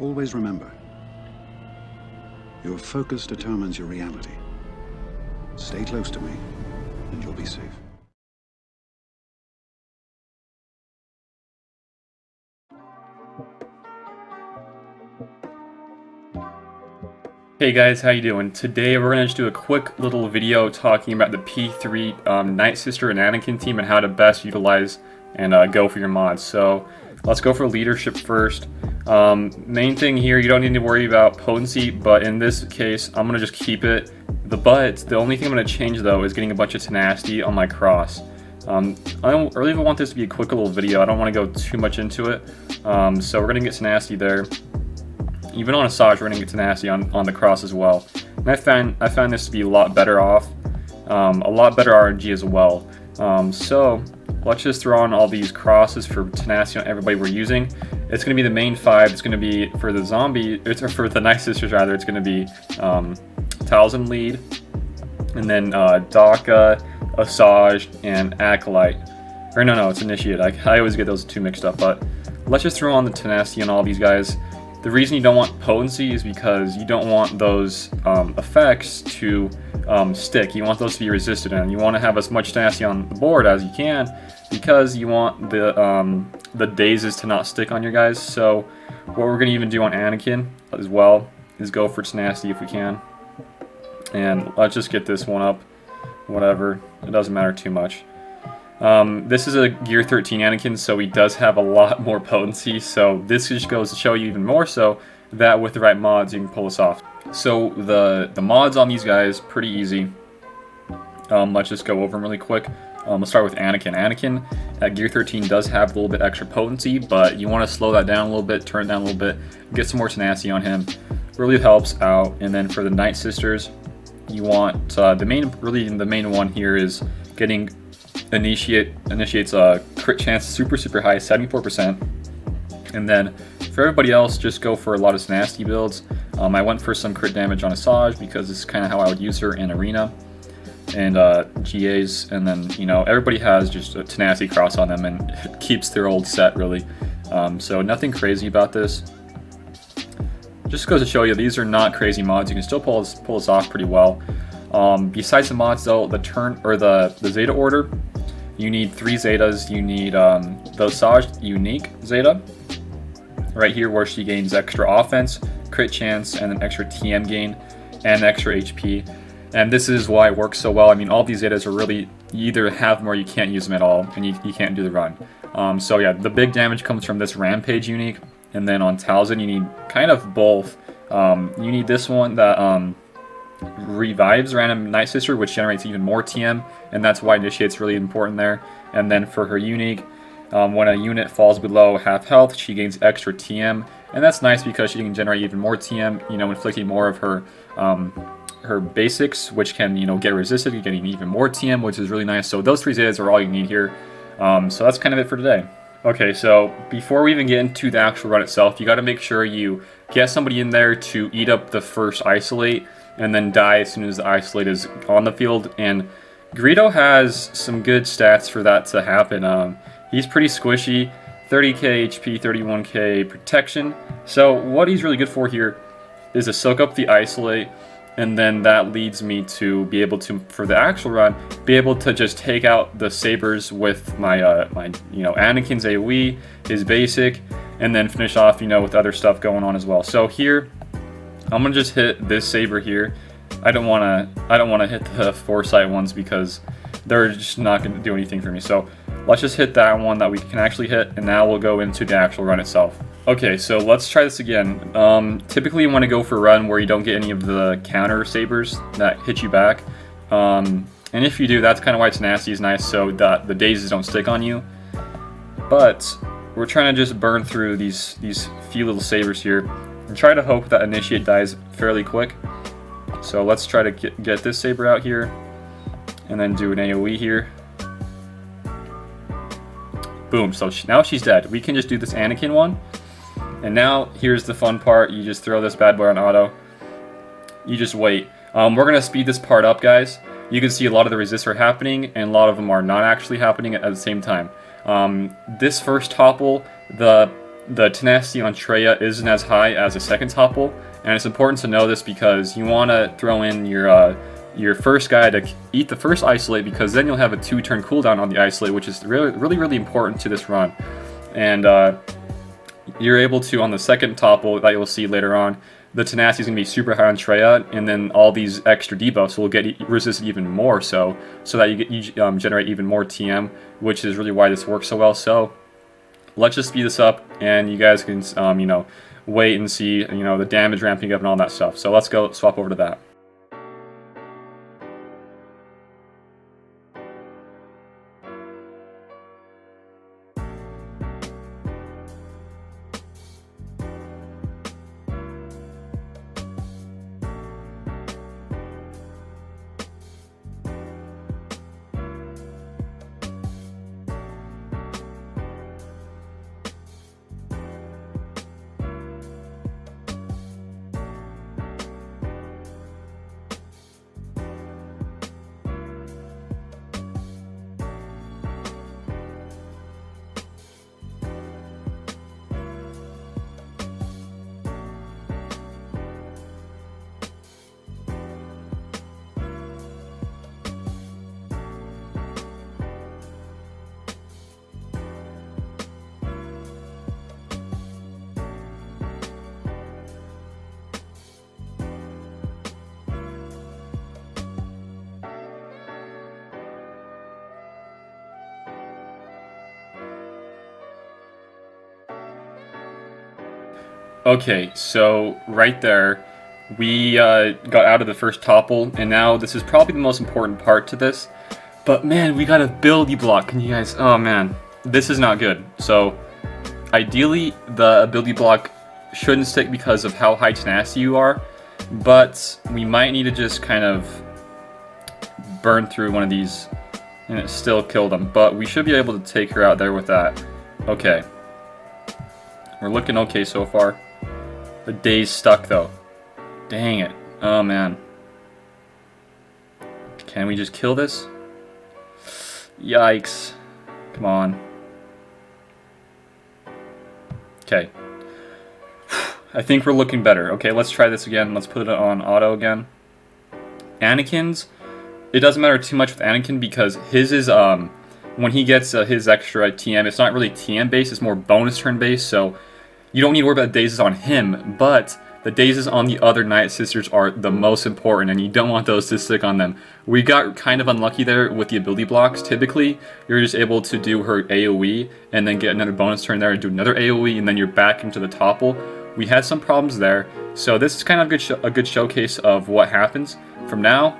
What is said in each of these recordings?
Always remember, your focus determines your reality. Stay close to me, and you'll be safe. Hey guys, how you doing? Today we're gonna just do a quick little video talking about the P3 Night Sister and Anakin team and how to best utilize and go for your mods. So let's go for leadership first. Main thing here, you don't need to worry about potency, but in this case, I'm gonna just keep it. The only thing I'm gonna change though is getting a bunch of tenacity on my cross. I don't really want this to be a quick little video. I don't want to go too much into it. So we're gonna get tenacity there. Even on a Saj, we're going to get tenacity on the cross as well. And I found this to be a lot better off, a lot better RNG as well. So let's just throw on all these crosses for tenacity on everybody we're using. It's going to be the main 5. It's going to be for the zombie, or for the Night Sisters rather. It's going to be Talzin lead, and then Daka, Asajj, and Acolyte. Or no, it's Initiate. I always get those two mixed up. But let's just throw on the tenacity on all these guys. The reason you don't want potency is because you don't want those effects to stick. You want those to be resisted, and you want to have as much tenacity on the board as you can because you want the dazes to not stick on your guys. So what we're going to even do on Anakin as well is go for tenacity if we can. And let's just get this one up. Whatever. It doesn't matter too much. This is a Gear 13 Anakin, so he does have a lot more potency, so this just goes to show you even more so that with the right mods you can pull this off. So the mods on these guys, pretty easy. Let's just go over them really quick. Let's start with Anakin. Anakin at Gear 13 does have a little bit extra potency, but you want to slow that down a little bit, turn it down a little bit, get some more tenacity on him. Really helps out. And then for the Night Sisters, you want the main one here is getting initiates a crit chance super high, 74%. And then for everybody else, just go for a lot of tenacity builds. I went for some crit damage on Asajj because this is kind of how I would use her in Arena and GAs. And then everybody has just a tenacity cross on them and it keeps their old set really. So nothing crazy about this. Just goes to show you these are not crazy mods. You can still pull this off pretty well. Besides the mods though, the Zeta order, you need 3 Zetas. You need the Asajj unique Zeta right here where she gains extra offense, crit chance, and an extra TM gain and extra HP. And this is why it works so well. I mean, all these Zetas are really, you either have them or you can't use them at all, and you can't do the run. So yeah, the big damage comes from this Rampage unique, and then on Talzin you need kind of both. You need this one that revives random Night Sister, which generates even more TM, and that's why Initiate's really important there. And then for her unique, when a unit falls below half health, she gains extra TM, and that's nice because she can generate even more TM, inflicting more of her basics, which can get resisted, getting even more TM, which is really nice. So those 3 Zetas are all you need here. So that's kind of it for today. Okay, so before we even get into the actual run itself, you got to make sure you get somebody in there to eat up the first isolate and then die as soon as the isolate is on the field. And Greedo has some good stats for that to happen. He's pretty squishy, 30k HP, 31k protection. So what he's really good for here is to soak up the isolate, and then that leads me to be able to, for the actual run, be able to just take out the sabers with my Anakin's AoE, his basic, and then finish off with other stuff going on as well. So here I'm gonna just hit this saber here. I don't wanna hit the foresight ones because they're just not gonna do anything for me. So let's just hit that one that we can actually hit, and now we'll go into the actual run itself. Okay, so let's try this again. Typically you want to go for a run where you don't get any of the counter sabers that hit you back. And if you do, that's kind of why tenacity is nice, so that the dazes don't stick on you. But we're trying to just burn through these few little sabers here and try to hope that Initiate dies fairly quick. So let's try to get this saber out here and then do an AoE here. Boom, so now she's dead. We can just do this Anakin one. And now here's the fun part. You just throw this bad boy on auto. You just wait. We're going to speed this part up, guys. You can see a lot of the resists are happening and a lot of them are not actually happening at the same time. This first topple, the the tenacity on Treya isn't as high as the second topple, and it's important to know this because you want to throw in your first guy to eat the first isolate, because then you'll have a 2-turn cooldown on the isolate, which is really important to this run. And you're able to, on the second topple that you'll see later on, the tenacity is going to be super high on Treya, and then all these extra debuffs will get resisted even more, so that you generate even more TM, which is really why this works so well. So let's just speed this up, and you guys can you know, wait and see, you know, the damage ramping up and all that stuff. So let's go swap over to that. Okay, so right there, we got out of the first topple, and now this is probably the most important part to this. But man, we got a ability block. Can you guys? Oh man, this is not good. So ideally, the ability block shouldn't stick because of how high tenacity you are, but we might need to just kind of burn through one of these, and it still killed him. But we should be able to take her out there with that. Okay, we're looking okay so far. The day's stuck though. Dang it. Oh man. Can we just kill this? Yikes. Come on. Okay. I think we're looking better. Okay, let's try this again. Let's put it on auto again. Anakin's, it doesn't matter too much with Anakin because his is, when he gets his extra TM, it's not really TM based, it's more bonus turn based, so you don't need to worry about dazes on him, but the dazes on the other Night Sisters are the most important, and you don't want those to stick on them. We got kind of unlucky there with the ability blocks. Typically, you're just able to do her AoE, and then get another bonus turn there and do another AoE, and then you're back into the topple. We had some problems there, so this is kind of a good showcase of what happens. From now,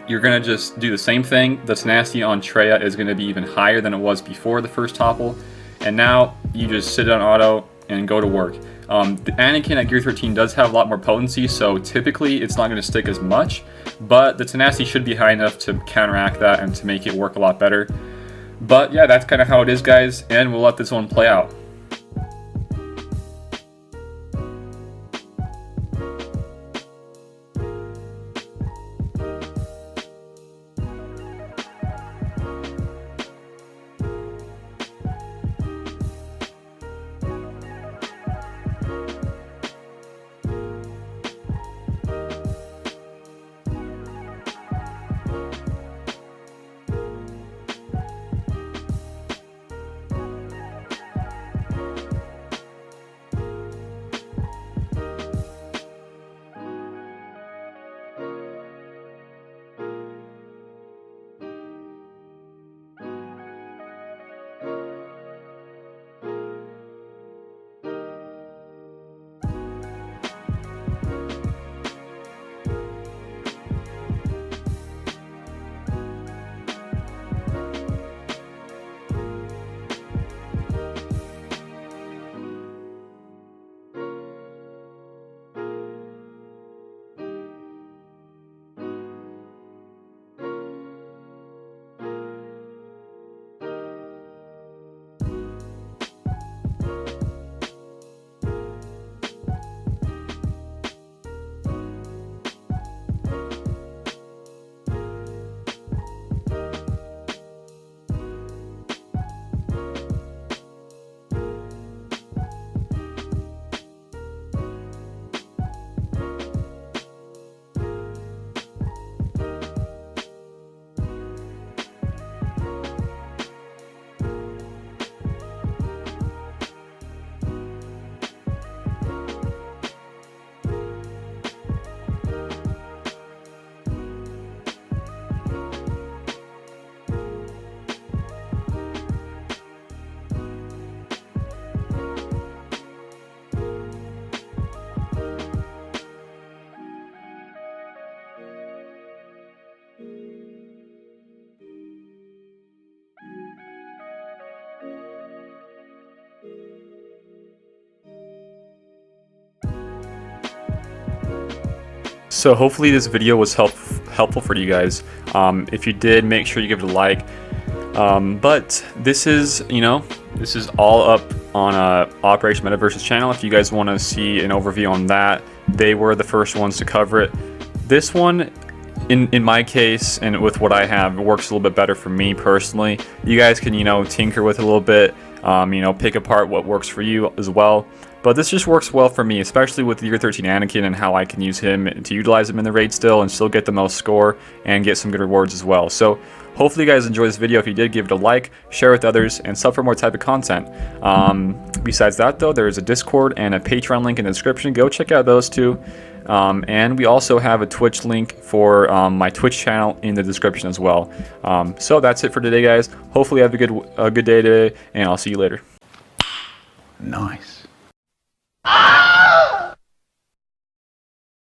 you're going to just do the same thing. The tenacity on Treya is going to be even higher than it was before the first topple, and now you just sit on auto and go to work. The Anakin at Gear 13 does have a lot more potency, so typically it's not going to stick as much, but the tenacity should be high enough to counteract that and to make it work a lot better. But yeah, that's kind of how it is, guys, and we'll let this one play out. So hopefully this video was helpful for you guys. If you did, make sure you give it a like. But this is, this is all up on Operation Metaverse's channel. If you guys want to see an overview on that, they were the first ones to cover it. This one, in my case, and with what I have, it works a little bit better for me personally. You guys can, tinker with it a little bit, pick apart what works for you as well. But this just works well for me, especially with Year 13 Anakin and how I can use him to utilize him in the raid still and still get the most score and get some good rewards as well. So hopefully you guys enjoyed this video. If you did, give it a like, share with others, and sub for more type of content. Besides that though, there is a Discord and a Patreon link in the description. Go check out those two. And we also have a Twitch link for my Twitch channel in the description as well. So that's it for today, guys. Hopefully you have a good day today, and I'll see you later. Nice. Ah!